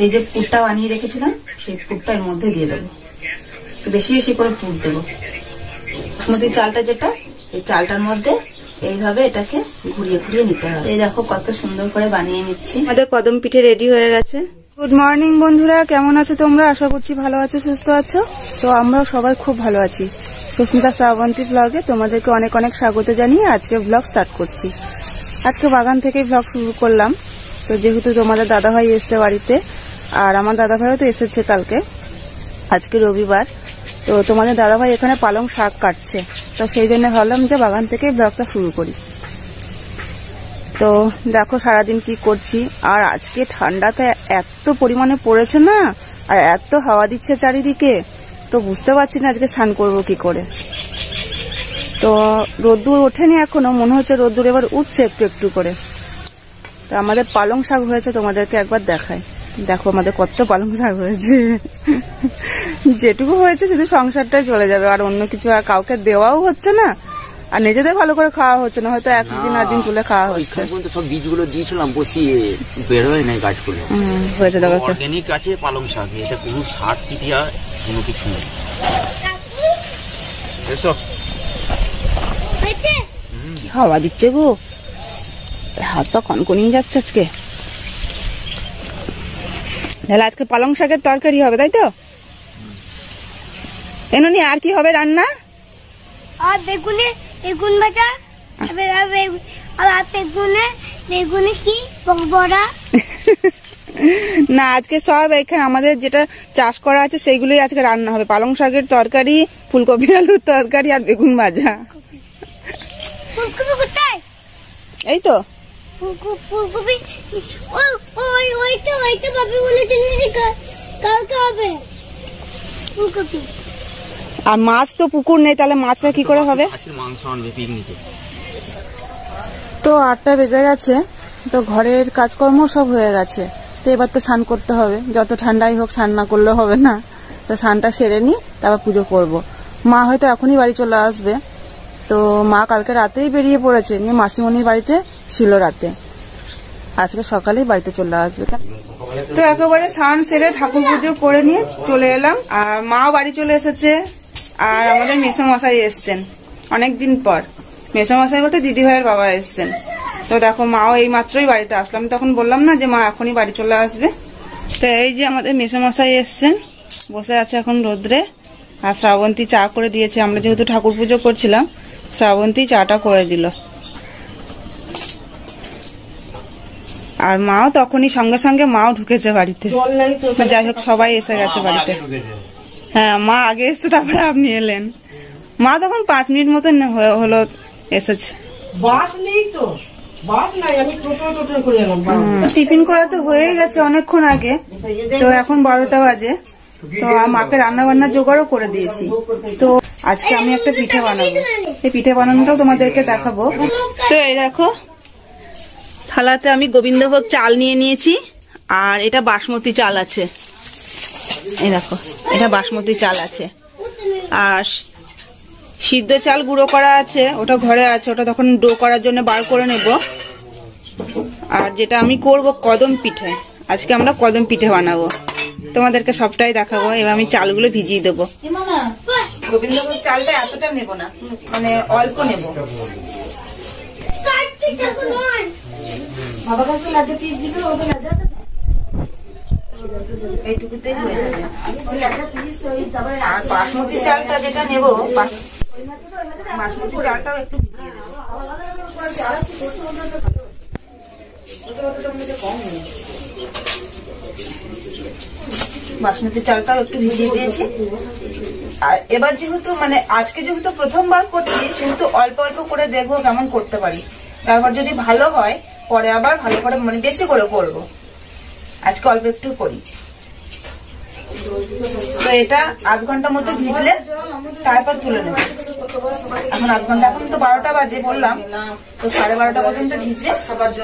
এই যে পুরটা বানিয়ে রেখেছিলাম সেই পুরটা এর মধ্যে দিয়ে দেবো, বেশি বেশি করে পুর দেবো। বাসমতি চালটা যেটা, এই চালটার মধ্যে এইভাবে এটাকে ঘুরিয়ে ঘুরিয়ে নিতে হবে। এই দেখো কত সুন্দর করে বানিয়ে নিচ্ছি। আমাদের কদম পিঠে রেডি হয়ে গেছে। গুড মর্নিং বন্ধুরা, কেমন আছো তোমরা? আশা করছি ভালো আছো, সুস্থ আছো। তো আমরা সবাই খুব ভালো আছি। সুস্মিতা শ্রাবন্তী ব্লগে তোমাদেরকে অনেক অনেক স্বাগত জানিয়ে আজকে ব্লগ স্টার্ট করছি। আজকে বাগান থেকেই ব্লগ শুরু করলাম। তো যেহেতু তোমাদের দাদাভাই এসছে বাড়িতে, আর আমার দাদাভাইও তো এসেছে কালকে, আজকে রবিবার। তো তোমাদের দাদাভাই এখানে পালং শাক কাটছে, তো সেই জন্য ভাবলাম যে বাগান থেকেই ব্লগটা শুরু করি। তো দেখো সারাদিন কি করছি। আর আজকে ঠান্ডাটা এত পরিমাণে পড়েছে না, আর এত হাওয়া দিচ্ছে চারিদিকে, তো বুঝতে পারছি না আজকে স্নান করবো কি করে। তো রোদ্দুর ওঠেনি এখনো, মনে হচ্ছে রোদ্দুর এবার উঠছে একটু একটু করে। তো আমাদের পালং শাক হয়েছে, তোমাদেরকে একবার দেখাই। দেখো আমাদের কত পালং শাক হয়েছে। যেটুকু হয়েছে শুধু সংসারটাই চলে যাবে, আর অন্য কিছু আর কাউকে দেওয়াও হচ্ছে না, আর নিজেদের ভালো করে খাওয়া হচ্ছে না। হয়তো একদিন আর দিন তুলে খাওয়া হচ্ছে। সব বীজগুলো দিয়েছিলাম বসিয়ে, বের হয় নাই গাছগুলো। হয়েছে দেখো অর্গানিক আছে পালং শাক, এটা কোনো সার টিটিয়া কোনো কিছু নেই। হাওয়া দিচ্ছে গো, হাত পা কনকনিয়ে যাচ্ছে আজকে। তাহলে আজকে পালং শাকের তরকারি হবে, তাই তো? এমনি আর কি হবে রান্না? আর বেগুন ভাজা, আর বেগুনে কি বড়া। না, আজকে সব এখানে আমাদের যেটা চাষ করা আছে সেইগুলোই আজকে রান্না হবে। পালং শাকের তরকারি, ফুলকপি আলুর তরকারি, আর বেগুন ভাজা। ফুলকপি কোথায়? এই তো ফুলকপি ওই তো বাপি বলেছিলেন যে কালকে হবে ফুলকপি। আর মাছ তো পুকুর নেই, তাহলে মাছটা কি করে হবে? মাংস আনবে পিকনিকে। তো 8টা বেজে গেছে, তো ঘরের কাজকর্ম সব হয়ে গেছে। তো এবার তো স্নান করতে হবে, যত ঠান্ডাই হোক স্নান না করলে হবে না। তো স্নানটা সেরে নি, তারপর পুজো করব। মা হয়তো এখনই বাড়ি চলে আসবে। তো মা কালকে রাতেই বেরিয়ে পড়েছে, নিয়ে মাসিমণির বাড়িতে ছিল রাতে, আজকে সকালেই বাড়িতে চলে আসবে। তো একেবারে স্নান সেরে ঠাকুর পুজো করে নিয়ে চলে এলাম। আর মাও বাড়ি চলে এসেছে, আর আমাদের মেসোমশাই এসছেন অনেকদিন পর। মেসোমশাই বলতে দিদি ভাইয়ের বাবা এসছেন। তো দেখো মাও এই মাত্রই বাড়িতে আসলাম, তখন বললাম না যে মা এখনই বাড়ি চলে আসবে। তো এই যে আমাদের মেসোমশাই এসছেন, বসে আছে এখন রোদ্রে। আর শ্রাবন্তী চা করে দিয়েছে, আমরা যেহেতু ঠাকুর পুজো করছিলাম, শ্রাবন্তী চাটা করে দিল। আর মাও তখনই সঙ্গে সঙ্গে মাও ঢুকেছে বাড়িতে। যাই হোক সবাই এসে গেছে বাড়িতে। হ্যাঁ, মা আগে এসছে, তারপরে আপনি এলেন। মা তখন 5 মিনিট মতন হলো এসেছে। টিফিন করা তো হয়ে গেছে অনেকক্ষণ আগে, তো এখন 12টা বাজে। তো মাকে রান্না বান্না জোগাড়ও করে দিয়েছি। তো আজকে আমি একটা পিঠে বানাবো, এই পিঠে বানানোটাও তোমাদেরকে দেখাবো। তো এই দেখো থালাতে আমি গোবিন্দভোগ চাল নিয়ে নিয়েছি, আর এটা বাসমতি চাল আছে। এই দেখো এটা বাসমতি চাল আছে, আর সিদ্ধ চাল গুঁড়ো করা আছে, ওটা ঘরে আছে, ওটা তখন ডো করার জন্য বার করে নেব। আর যেটা আমি করব কদম পিঠে, আজকে আমরা কদম পিঠে বানাবো, তোমাদেরকে সবটাই দেখাবো। এবার আমি চালগুলো ভিজিয়ে দেবো। গোবিন্দভোগ চালটা এতটা নেব না, মানে অল্প নেব। এইটুকুতেই হয়ে যাবে। আর বাসমতি চালটা যেটা নেব, বাসমতি চালটাও একটু ভিজিয়ে দেবো। বাসমতি চালটাও একটু ভিজিয়ে দিয়েছি। আর এবার যেহেতু মানে আজকে যেহেতু প্রথমবার করছি, সেহেতু অল্প অল্প করে দেখবো কেমন করতে পারি। তারপর যদি ভালো হয় পরে আবার ভালো করে মানে বেশি করে করবো। আজকে অল্প একটু করি। তো এটা আধ ঘন্টা মতো ভিজলে তারপর তুলে নেব। এখন আধ ঘন্টা, এখন তো 12টা বাজে বললাম, তো 12:30 পর্যন্ত ভিজবে,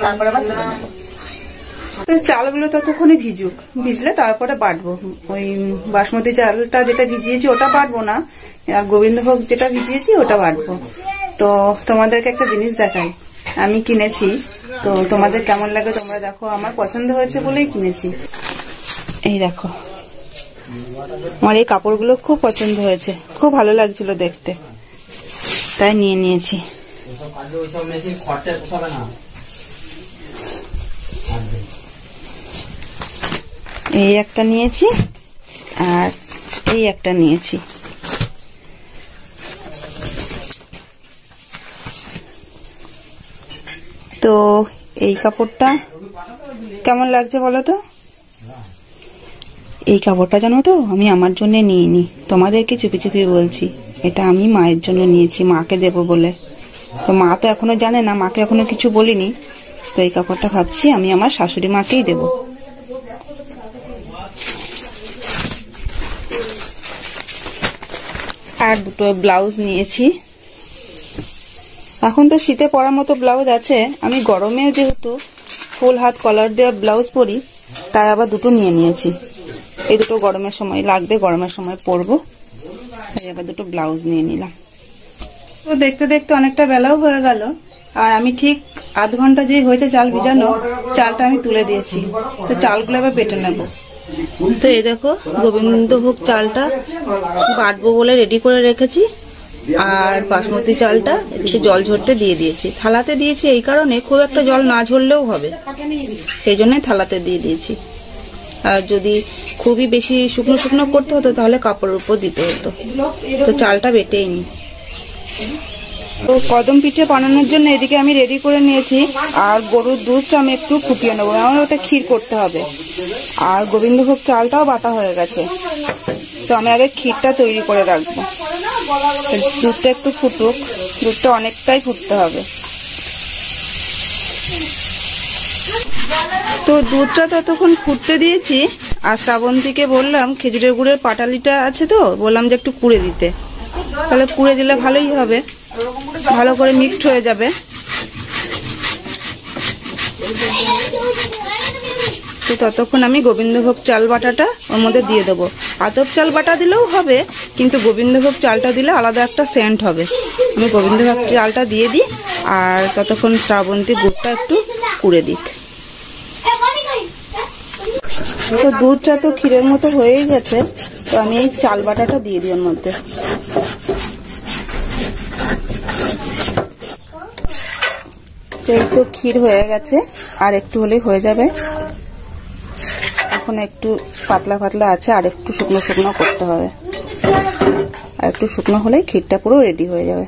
তারপর আবার তুলে নেব। তো চালগুলো ততক্ষণে ভিজুক, ভিজলে তারপরে বাটবো। ওই বাসমতি চালটা যেটা ভিজিয়েছি ওটা বাটবো না, আর গোবিন্দভোগ যেটা ভিজিয়েছি ওটা বাটবো। তো তোমাদেরকে একটা জিনিস দেখাই, আমি কিনেছি। তো তোমাদের কেমন লাগে তোমরা দেখো, আমার পছন্দ হয়েছে বলেই কিনেছি। এই দেখো, আমার এই কাপড়গুলো খুব পছন্দ হয়েছে, খুব ভালো লাগছিল দেখতে, তাই নিয়ে নিয়েছি। এই একটা নিয়েছি আর এই একটা নিয়েছি। তো এই কাপড়টা কেমন লাগছে বলো তো? এই কাপড়টা জানো তো আমি আমার জন্য নিইনি, তোমাদেরকে চুপি চুপি বলছি, এটা আমি মায়ের জন্য নিয়েছি, মাকে দেবো বলে। তো মা তো এখনো জানে না, মাকে এখনো কিছু বলিনি। তো এই কাপড়টা ভাবছি আমি আমার শাশুড়ি মাকেই দেবো। আর দুটো ব্লাউজ নিয়েছি। এখন তো শীতে পরার মতো ব্লাউজ আছে, আমি গরমেও যেহেতু ফুল হাত কলার দেওয়া ব্লাউজ পরি, তাই আবার দুটো নিয়ে নিয়েছি। এই দুটো গরমের সময় লাগবে, গরমের সময় পরবো, তাই আবার দুটো ব্লাউজ নিয়ে নিলাম। তো দেখতে দেখতে অনেকটা বেলাও হয়ে গেল, আর আমি ঠিক আধ ঘন্টা যে হয়েছে চাল ভিজানো, চালটা আমি তুলে দিয়েছি। তো চালগুলো এবার বেটে নেব। তো এই দেখো, গোবিন্দভোগ চালটা বাটবো বলে রেডি করে রেখেছি, আর বাসমতি চালটা এদিকে জল ঝরতে দিয়ে দিয়েছি। থালাতে দিয়েছি এই কারণে, খুব একটা জল না ঝরলেও হবে, সেই জন্য থালাতে দিয়ে দিয়েছি। আর যদি খুবই বেশি শুকনো শুকনো করতে হতো তাহলে কাপড়ের উপর দিতে হতো। তো চালটা বেটেই নি। তো কদম পিঠে বানানোর জন্য এদিকে আমি রেডি করে নিয়েছি, আর গরুর দুধটা আমি একটু ফুটিয়ে নেবো, আমার ওটা ক্ষীর করতে হবে। আর গোবিন্দভোগ চালটাও বাটা হয়ে গেছে, তো আমি আগে ক্ষীরটা তৈরি করে রাখবো। দুধটা একটু ফুটুক, দুধটা অনেকটাই ফুটতে হবে। তো দুধটা ততক্ষণ ফুটতে দিয়েছি, আর শ্রাবন্তীকে বললাম খেজুরের গুড়ের পাটালিটা আছে, তো বললাম যে একটু কুড়ে দিতে, তাহলে কুড়ে দিলে ভালোই হবে, ভালো করে মিক্সড হয়ে যাবে। তো ততক্ষণ আমি গোবিন্দভোগ চাল বাটাটা ওর মধ্যে দিয়ে দেবো। আতপ চাল বাটা দিলেও হবে, কিন্তু গোবিন্দভোগ চালটা দিলে আলাদা একটা সেন্ট হবে। আমি গোবিন্দভোগ চালটা দিয়ে দিই, আর ততক্ষণ শ্রাবন্তী গুড়টা একটু কুড়ে দিক। তো দুধটা তো ক্ষীরের মতো হয়েই গেছে, তো আমি এই চাল বাটাটা দিয়ে দিই ওর মধ্যে। এই তো ক্ষীর হয়ে গেছে, আর একটু হলেই হয়ে যাবে। এখন একটু পাতলা পাতলা আছে, আর একটু শুকনো শুকনো করতে হবে, আর একটু শুকনো হলেই ক্ষীরটা পুরো রেডি হয়ে যাবে।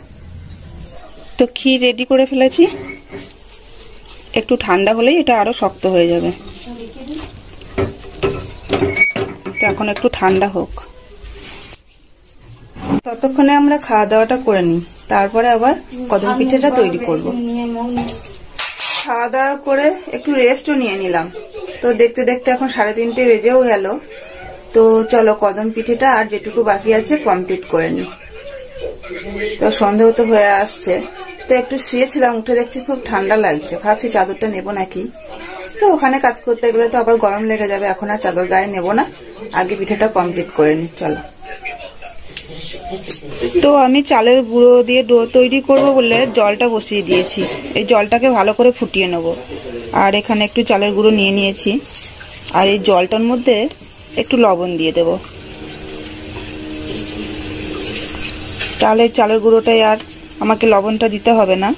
তো ক্ষীর রেডি করে ফেলেছি, একটু ঠান্ডা হলেই এটা আরো শক্ত হয়ে যাবে। তো এখন একটু ঠান্ডা হোক, ততক্ষণে আমরা খাওয়া দাওয়াটা করে নিই, তারপরে আবার কদম পিঠেটা তৈরি করব। খাওয়া দাওয়া করে একটু রেস্টও নিয়ে নিলাম। তো দেখতে দেখতে এখন 3:30 বেজেও গেল। তো চলো কদম পিঠেটা আর যেটুকু বাকি আছে কমপ্লিট করে নি। তো সন্দেহ তো হয়ে আসছে, তো একটু শুয়েছিলাম, উঠে দেখছি খুব ঠান্ডা লাগছে, ভাবছি চাদরটা নেবো নাকি। তো ওখানে কাজ করতে গেলে তো আবার গরম লেগে যাবে, এখন আর চাদর গায়ে নেবো না, আগে পিঠেটা কমপ্লিট করে নি। চলো। তো আমি চালের গুঁড়ো দিয়ে ডো তৈরি করব বলে জলটা বসিয়ে দিয়েছি, এই জলটাকে ভালো করে ফুটিয়ে নেব। আর এখানে একটু চালের গুঁড়ো নিয়ে নিয়েছি, আর এই জলটার মধ্যে একটু লবণ দিয়ে দেব, তাহলে চালের গুঁড়োটাই আর আমাকে লবণটা দিতে হবে না।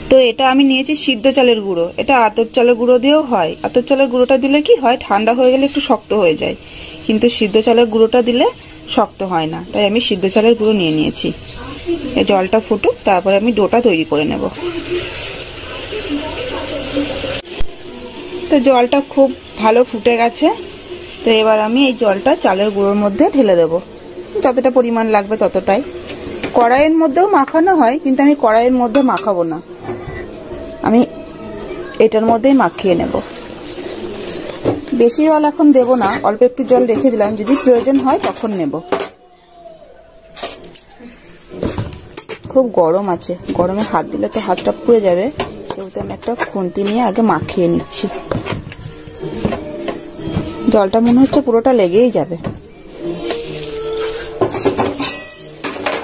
তো এটা আমি নিয়েছি সিদ্ধ চালের গুঁড়ো, এটা আতপ চালের গুঁড়ো দিয়েও হয়। আতপ চালের গুঁড়োটা দিলে কি হয়, ঠান্ডা হয়ে গেলে একটু শক্ত হয়ে যায়, কিন্তু সিদ্ধ চালের গুঁড়োটা দিলে শক্ত হয় না, তাই আমি সিদ্ধ চালের গুঁড়ো নিয়ে নিয়েছি। এই জলটা ফুটুক, তারপরে আমি ডোটা তৈরি করে নেব। তো জলটা খুব ভালো ফুটে গেছে, তো এবার আমি এই জলটা চালের গুঁড়োর মধ্যে ঢেলে দেব, যতটা পরিমাণ লাগবে ততটাই। কড়াইয়ের মধ্যেও মাখানো হয়, কিন্তু আমি কড়াইয়ের মধ্যে মাখাবো না, আমি এটার মধ্যেই মাখিয়ে নেব। বেশি জল এখন দেব না, অল্প একটু জল রেখে দিলাম, যদি প্রয়োজন হয় তখন নেব। খুব গরম আছে, গরমে হাত দিলে তো হাতটা পুড়ে যাবে, সেহেতু আমি একটা খুন্তি নিয়ে আগে মাখিয়ে নিচ্ছি। জলটা মনে হচ্ছে পুরোটা লেগেই যাবে।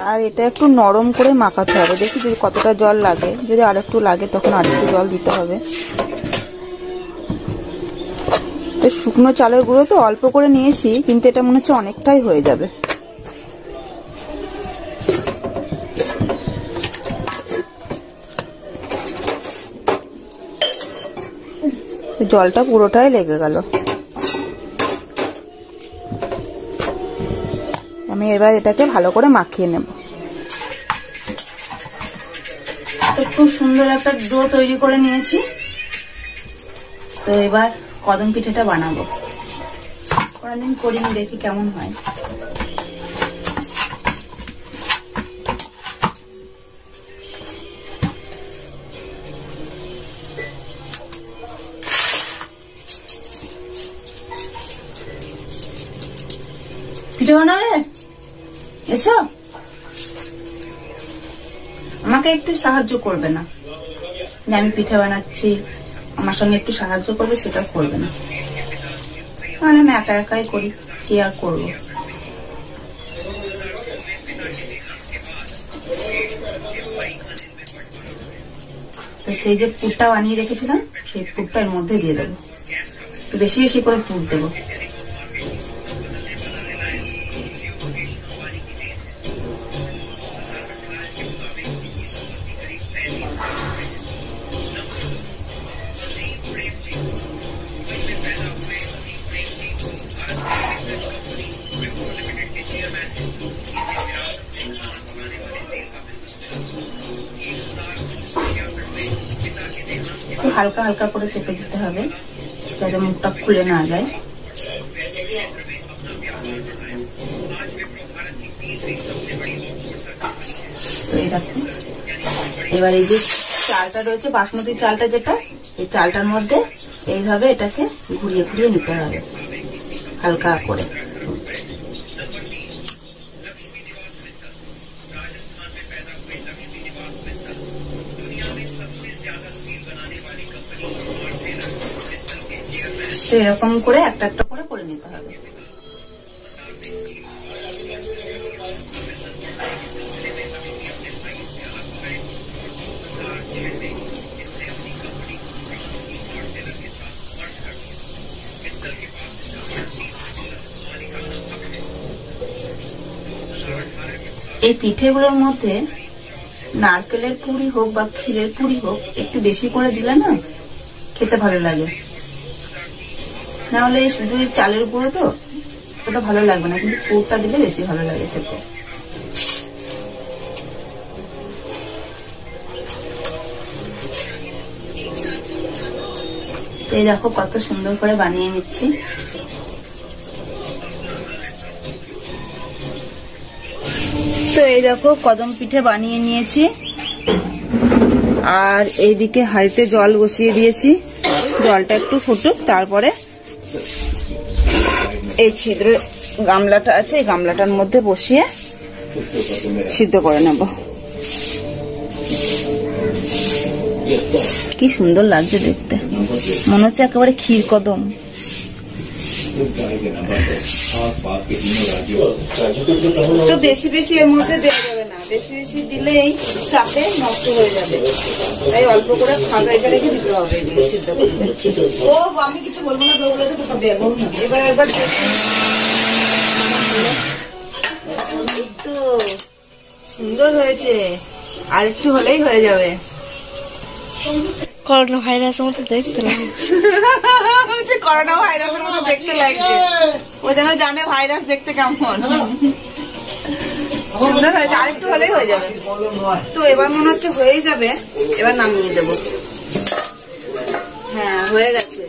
আর এটা একটু নরম করে মাখাতে হবে, দেখি যদি কতটা জল লাগে, যদি আরেকটু লাগে তখন আরেকটু জল দিতে হবে। তো শুকনো চালের গুঁড়ো তো অল্প করে নিয়েছি, কিন্তু এটা মনে হচ্ছে অনেকটাই হয়ে যাবে। জলটা পুরোটাই লেগে গেল। আমি এবার এটাকে ভালো করে মাখিয়ে নেব। তো খুব সুন্দর একটা ডো তৈরি করে নিয়েছি। তো এবার কদম পিঠেটা বানাবো। কোনদিন করিনি, দেখি কেমন হয়। পিঠে বানাবে এসো, আমাকে একটু সাহায্য করবে না? আমি পিঠে বানাচ্ছি, আমার সঙ্গে একটু সাহায্য করবে, সেটা করবে না। তাহলে আমি একা একাই করি, কি আর করবো। তো সেই যে পুরটা বানিয়ে রেখেছিলাম, সেই পুরটা এর মধ্যে দিয়ে দেবো। বেশি বেশি করে পুর দেবো। হালকা হালকা করে চেপে দিতে হবে, যাতে মুখটা খুলে না যায়। তো এই দেখো, এবার এই যে চালটা রয়েছে, বাসমতি চালটা যেটা, এই চালটার মধ্যে এইভাবে এটাকে ঘুরিয়ে ঘুরিয়ে নিতে হবে হালকা করে। তো এরকম করে একটা একটা করে করে নিতে হবে। এই পিঠেগুলোর মধ্যে নারকেলের পুরি হোক বা ক্ষীরের পুরি হোক, একটু বেশি করে দিলে না খেতে ভালো লাগে। না হলে শুধু চালের গুঁড়ো তো ওটা ভালো লাগবে না, কিন্তু পুরটা দিলে বেশি ভালো লাগে খেতে। এই দেখো কত সুন্দর করে বানিয়ে নিচ্ছি। তো এই দেখো কদম পিঠে বানিয়ে নিয়েছি, আর এইদিকে হাঁড়িতে জল বসিয়ে দিয়েছি। জলটা একটু ফুটুক, তারপরে এই ছিদ্র গামলাটা আছে, এই গামলাটার মধ্যে বসিয়ে সিদ্ধ করে নেব। কি সুন্দর লাগছে দেখতে, মনে হচ্ছে একেবারে ক্ষীর কদম। তো বেশি বেশি এর মধ্যে দেওয়া যাবে না, বেশি বেশি দিলেই চাপে নষ্ট হয়ে যাবে, তাই অল্প করে ফাঁকা এটা রেখে দিতে হবে সিদ্ধ করতে। ও আমি কিছু বলবো না, দৌড়লে তো কোথাও দেবো না। এবার একবার একটু সুন্দর হয়েছে, আর একটু হলেই হয়ে যাবে। করোনা ভাইরাসের মতো দেখতে লাগছে। করোনা ভাইরাসের মতো দেখতে লাগছে, ও যেন জানে ভাইরাস দেখতে কেমন। সুন্দর হয়েছে, আর একটু হলেই হয়ে যাবে। তো এবার মনে হচ্ছে হয়েই যাবে, এবার নামিয়ে দেব। হ্যাঁ হয়ে গেছে।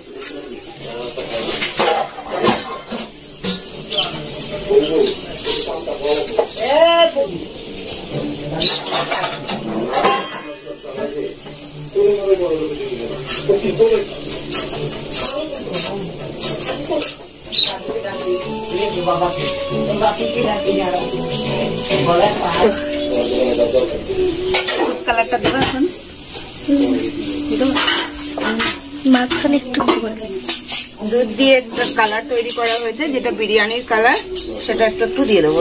কালারটা দেবো এখন, মাঝখানে একটু দুধ দিয়ে একটা কালার তৈরি করা হয়েছে, যেটা বিরিয়ানির কালার, সেটা একটু একটু দিয়ে দেবো।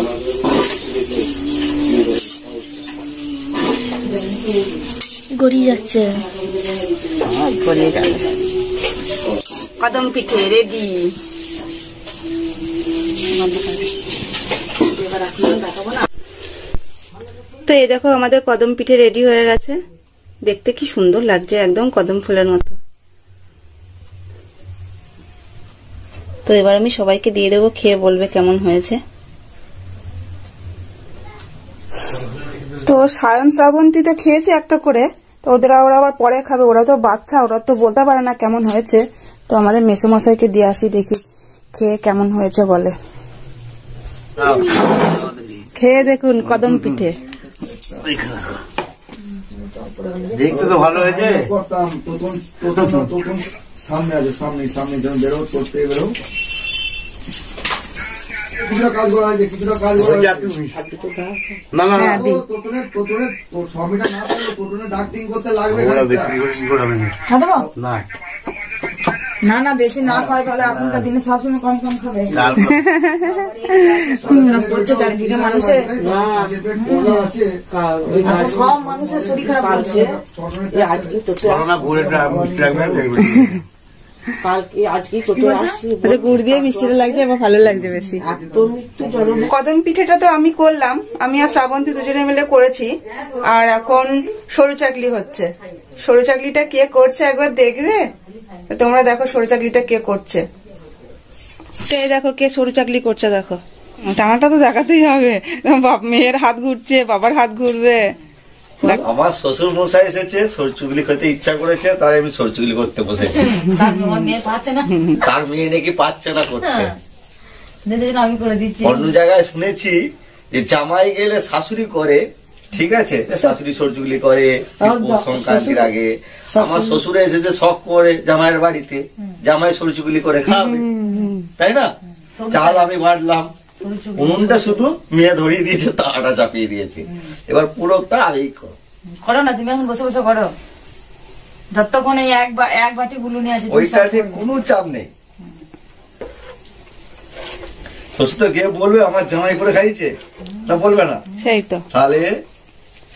গড়িয়ে যাচ্ছে, গড়িয়ে যাবে। কদম পিঠে রেডি। তো এই দেখো আমাদের কদম পিঠে রেডি হয়ে গেছে, দেখতে কি সুন্দর লাগছে, একদম কদম ফুলের মতো। তো এবার আমি সবাইকে দিয়ে দেবো, খেয়ে বলবে কেমন হয়েছে। তো সায়ন শ্রাবন্তী তো খেয়েছে একটা করে, তো ওরা আবার পরে খাবে, ওরা তো বাচ্চা, ওরা তো বলতে পারে না কেমন হয়েছে। তো আমাদের মেসোমশাইকে দিয়ে আসি, দেখি খেয়ে কেমন হয়েছে বলে। খেয়ে দেখুন কদম পিঠে, দেখতে তো ভালো হয়েছে। সামনে আছে, সামনে সামনে যেন বেরো, করতে বেরো। কিছুটা কাজ করা হয়েছে, কিছুটা কাজ করা হয়েছে। না না হ্যাঁ, দিন। তোতনে 6 মিটার না থাকলে তোতনে ডাক্টিং করতে লাগবে। ওরা বিক্রি করে কি করে হবে না। না না বেশি না খাওয়াই ভালো, এখনকার দিনে সবসময় কম কম খাবে। ডাল করছে চারিদিকে মানুষের, আছে সব মানুষের শরীর খারাপ করছে। করোনা ঘুরে আজকে টোটো আসছি, গুড় দিয়ে মিষ্টিটা লাগছে, এবার ভালো লাগছে বেশি। কদম পিঠেটা তো আমি করলাম, আমি আর শ্রাবন্তী দুজনে মিলে করেছি। আর এখন সরু চাকলি হচ্ছে। সরু চাকলিটা কে করছে একবার দেখবে? তোমরা দেখো সরু চাকলিটা কে করছে। তো এই দেখো কে সরু চাকলি করছে, দেখো। টানাটা তো দেখাতেই হবে, মেয়ের হাত ঘুরছে, বাবার হাত ঘুরবে। আমার শ্বশুর মশাই এসেছে, সরচুগলি খেতে ইচ্ছা করেছে, তাই আমি সরচুগলি করতে বসেছি। তার মেয়ে নাকি পাচ্ছে না করতে। আমি করে দিচ্ছি। অন্য জায়গায় শুনেছি যে জামাই গেলে শাশুড়ি করে, ঠিক আছে, শাশুড়ি সরচুগলি করে সংক্রান্তির আগে। আমার শ্বশুরে এসেছে শখ করে জামাইয়ের বাড়িতে, জামাই সরচুগলি করে খাবে, তাই না? চাল আমি বাড়লাম, উনুনটা শুধু মেয়ে ধরিয়ে দিয়েছে, তাড়াটা চাপিয়ে দিয়েছে। এবার পুরোটা আগেই করো না, তুমি এখন বসে বসে করো, যতক্ষণ এই এক বাটি গুলো নিয়ে আছে। ওইটাতে কোনো চাপ নেই। শ্বশুর তো গিয়ে বলবে আমার জামাই করে খাইছে, না বলবে না? সেই তো, তাহলে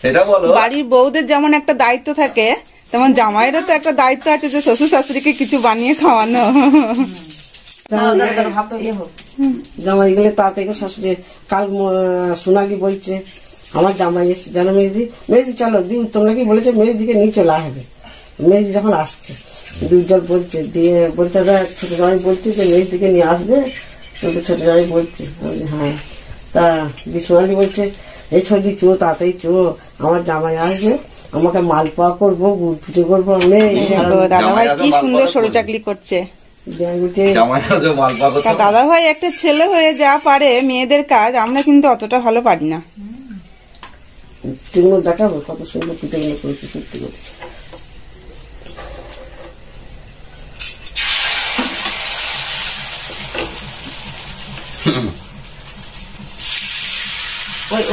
সেটা বলো। বাড়ির বউদের যেমন একটা দায়িত্ব থাকে, তেমন জামাইয়েরও তো একটা দায়িত্ব আছে যে শ্বশুর শাশুড়িকে কিছু বানিয়ে খাওয়ানো। জামাই গেলে তা থেকে শাশুড়ি, কাল সোনালি বলছে আমার জামাই এসে জানো মেয়েদি, মেয়েদি চলো দি, তোমরা কি বলেছে মেয়েদিকে নিয়ে চলে আসবে। মেয়েদি যখন আসছে দুইজন বলছে, দিয়ে বলছে ছোট জামাই বলছে যে মেয়েদিকে নিয়ে আসবে, কিন্তু ছোট জামাই বলছে হ্যাঁ। তা দি সোনালি বলছে এই ছোটি চো, তাড়াতাড়ি চো, আমার জামাই আসবে, আমাকে মালপোয়া করবো, গুড় পিঠে করবো। দাদা ভাই কি সুন্দর সরু চাকলি করছে। দাদা ভাই একটা ছেলে হয়ে যা পারে মেয়েদের কাজ, আমরা কিন্তু অতটা ভালো পারি না। পিঠেগুলো দেখাবো কত সুন্দর পিঠেগুলো করেছে, সত্যি করে।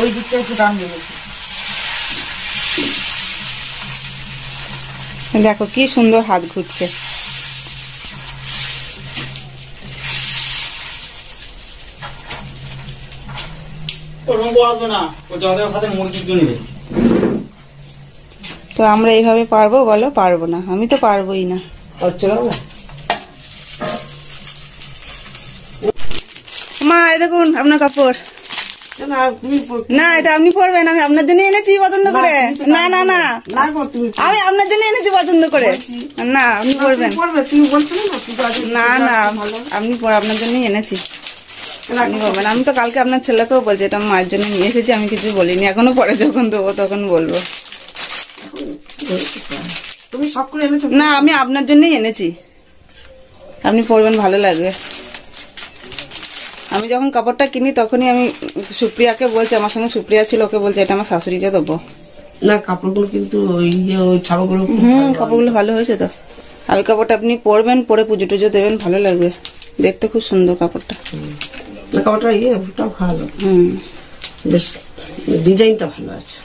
ওই দিকটা একটু টান দেবে। দেখো কি সুন্দর হাত ঘুরছে। তো আমরা এইভাবে পারবো বলো? পারবো না, আমি তো পারবোই না। মা এই দেখুন আপনার কাপড়। না এটা আপনি পরবেন, আমি আপনার জন্য এনেছি পছন্দ করে। না না না, আমি আপনার জন্য এনেছি পছন্দ করে। না আপনি পরবেন। না না আপনি আপনার জন্যই এনেছি, আপনি পরবেন। আমি তো কালকে আপনার ছেলেকেও বলছি এটা মায়ের জন্য নিয়ে এসেছি, আমি কিছু বলিনি, এখনো পরে যখন দেবো তখন বলবো। তুমি সব করে এনেছো? না আমি আপনার জন্যই এনেছি, আপনি পরবেন, ভালো লাগবে। আমি যখন কাপড়টা কিনি তখনই আমি সুপ্রিয়াকে বলছি, আমার সঙ্গে সুপ্রিয়া ছিল, ওকে বলছি এটা আমার শাশুড়িকে দেবো। না কাপড়গুলো কিন্তু ছাড়গুলো কাপড়গুলো ভালো হয়েছে তো। আর ওই কাপড়টা আপনি পরবেন, পরে পুজো টুজো দেবেন, ভালো লাগবে দেখতে, খুব সুন্দর কাপড়টা। কাপড়টা ওটা ভালো, বেশ ডিজাইনটা ভালো আছে।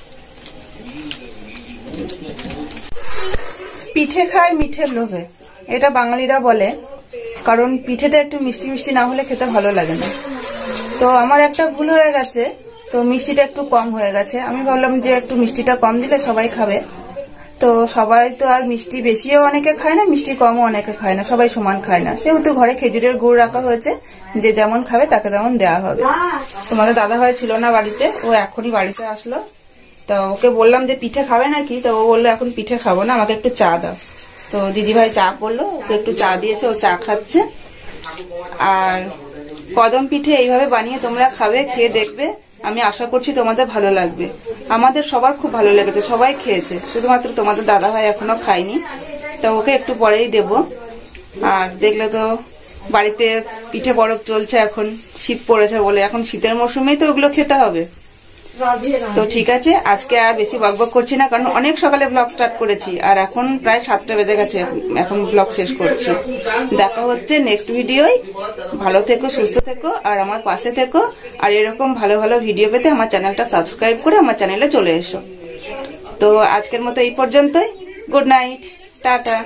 পিঠে খায় মিঠের লোভে, এটা বাঙালিরা বলে, কারণ পিঠেটা একটু মিষ্টি মিষ্টি না হলে খেতে ভালো লাগে না। তো আমার একটা ভুল হয়ে গেছে, তো মিষ্টিটা একটু কম হয়ে গেছে। আমি ভাবলাম যে একটু মিষ্টিটা কম দিলে সবাই খাবে, তো সবাই তো আর মিষ্টি বেশিও অনেকে খায় না, মিষ্টি কমও অনেকে খায় না, সবাই সমান খায় না। সেহেতু ঘরে খেজুরের গুড় রাখা হয়েছে, যে যেমন খাবে তাকে তেমন দেওয়া হবে। তোমাদের দাদা ভাই ছিল না বাড়িতে, ও এখনই বাড়িতে আসলো। তো ওকে বললাম যে পিঠে খাবে নাকি, তো ও বললো এখন পিঠে খাবো না, আমাকে একটু চা দাও। তো দিদিভাই চা করলো, ওকে একটু চা দিয়েছে, ও চা খাচ্ছে। আর কদম পিঠে এইভাবে বানিয়ে তোমরা খাবে, খেয়ে দেখবে, আমি আশা করছি তোমাদের ভালো লাগবে। আমাদের সবার খুব ভালো লেগেছে, সবাই খেয়েছে, শুধুমাত্র তোমাদের দাদা ভাই এখনো খায়নি। তো ওকে একটু পরেই দেব। আর দেখলে তো বাড়িতে পিঠে বরফ চলছে, এখন শীত পড়েছে বলে, এখন শীতের মৌসুমেই তো ওগুলো খেতে হবে। তো ঠিক আছে, আজকে আর বেশি বকবক করছি না, কারণ অনেক সকালে ব্লগ স্টার্ট করেছি, আর এখন প্রায় 7টা বেজে গেছে, এখন ব্লগ শেষ করছি। দেখা হচ্ছে নেক্সট ভিডিওয়। ভালো থেকো, সুস্থ থেকো, আর আমার পাশে থেকো। আর এরকম ভালো ভালো ভিডিও পেতে আমার চ্যানেলটা সাবস্ক্রাইব করে আমার চ্যানেলে চলে এসো। তো আজকের মতো এই পর্যন্তই। Good night, tata.